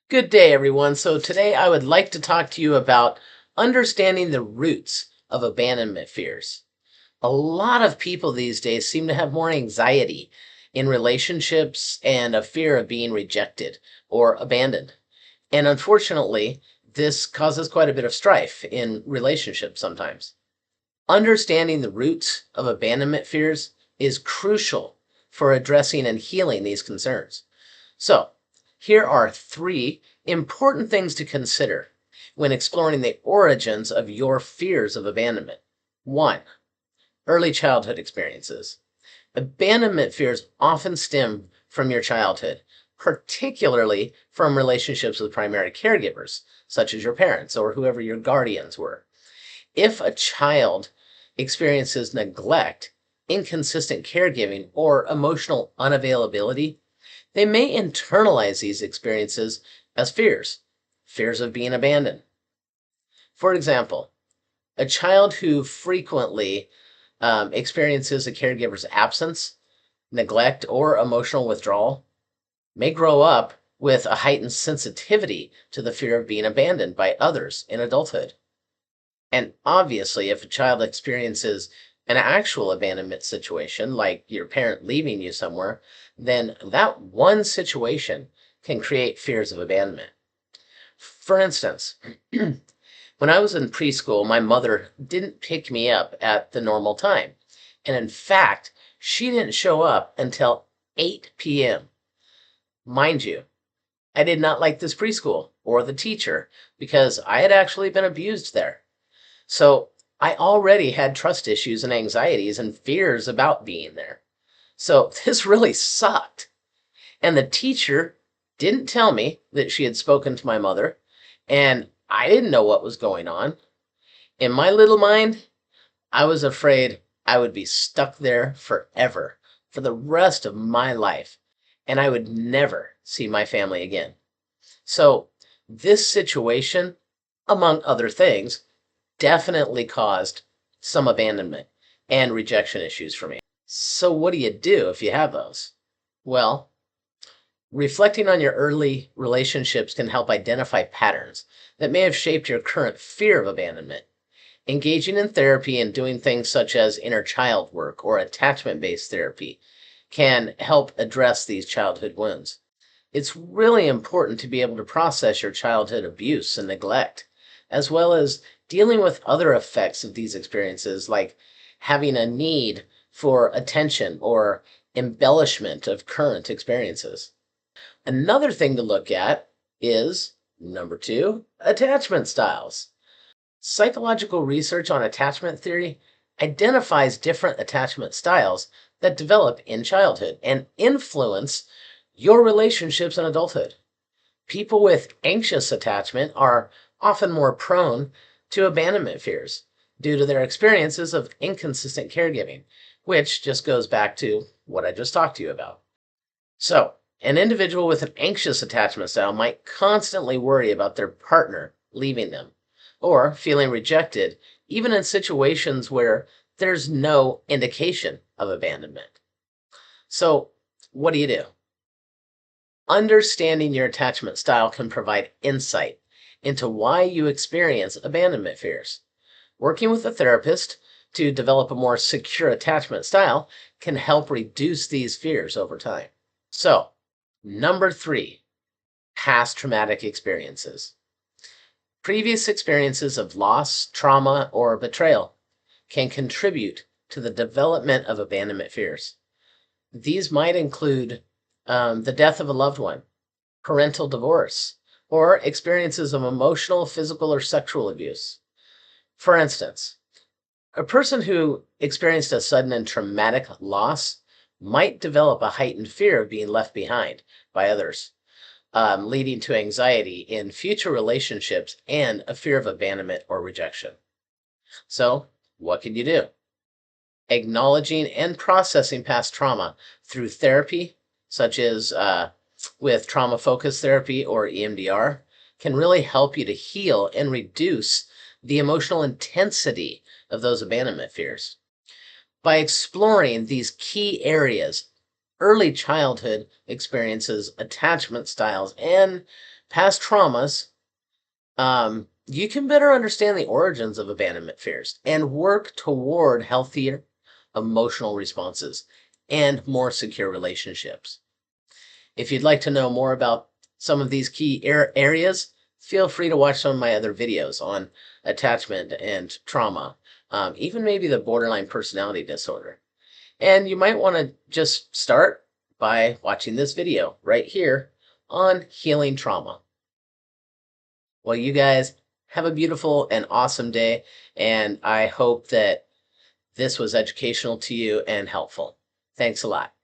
Good day, everyone. So today I would like to talk to you about understanding the roots of abandonment fears. A lot of people these days seem to have more anxiety in relationships and a fear of being rejected or abandoned. And unfortunately, this causes quite a bit of strife in relationships sometimes. Understanding the roots of abandonment fears is crucial for addressing and healing these concerns. So, here are three important things to consider when exploring the origins of your fears of abandonment. One, early childhood experiences. Abandonment fears often stem from your childhood, particularly from relationships with primary caregivers, such as your parents or whoever your guardians were. If a child experiences neglect, inconsistent caregiving, or emotional unavailability, they may internalize these experiences as fears of being abandoned. For example, a child who frequently experiences a caregiver's absence, neglect, or emotional withdrawal may grow up with a heightened sensitivity to the fear of being abandoned by others in adulthood. And obviously, if a child experiences an actual abandonment situation, like your parent leaving you somewhere, then that one situation can create fears of abandonment. For instance, when I was in preschool, my mother didn't pick me up at the normal time. And in fact, she didn't show up until 8 p.m. Mind you, I did not like this preschool or the teacher because I had actually been abused there. So I already had trust issues and anxieties and fears about being there. So this really sucked. And the teacher didn't tell me that she had spoken to my mother, and I didn't know what was going on. In my little mind, I was afraid I would be stuck there forever, for the rest of my life, and I would never see my family again. So this situation, among other things, definitely caused some abandonment and rejection issues for me. So, what do you do if you have those? Well, reflecting on your early relationships can help identify patterns that may have shaped your current fear of abandonment. Engaging in therapy and doing things such as inner child work or attachment based therapy can help address these childhood wounds. It's really important to be able to process your childhood abuse and neglect, as well as dealing with other effects of these experiences, like having a need for attention or embellishment of current experiences. Another thing to look at is number two, attachment styles. Psychological research on attachment theory identifies different attachment styles that develop in childhood and influence your relationships in adulthood. People with anxious attachment are often more prone to abandonment fears due to their experiences of inconsistent caregiving, which just goes back to what I just talked to you about. So, an individual with an anxious attachment style might constantly worry about their partner leaving them or feeling rejected, even in situations where there's no indication of abandonment. So, what do you do? Understanding your attachment style can provide insight into why you experience abandonment fears. Working with a therapist to develop a more secure attachment style can help reduce these fears over time. So, number three, past traumatic experiences. Previous experiences of loss, trauma, or betrayal can contribute to the development of abandonment fears. These might include the death of a loved one, parental divorce, or experiences of emotional, physical, or sexual abuse. For instance, a person who experienced a sudden and traumatic loss might develop a heightened fear of being left behind by others, leading to anxiety in future relationships and a fear of abandonment or rejection. So, what can you do? Acknowledging and processing past trauma through therapy, such as with trauma focused therapy or EMDR, can really help you to heal and reduce the emotional intensity of those abandonment fears. By exploring these key areas, early childhood experiences, attachment styles, and past traumas, you can better understand the origins of abandonment fears and work toward healthier emotional responses and more secure relationships. If you'd like to know more about some of these key areas, feel free to watch some of my other videos on attachment and trauma, even maybe the borderline personality disorder. And you might want to just start by watching this video right here on healing trauma. Well, you guys have a beautiful and awesome day, and I hope that this was educational to you and helpful. Thanks a lot.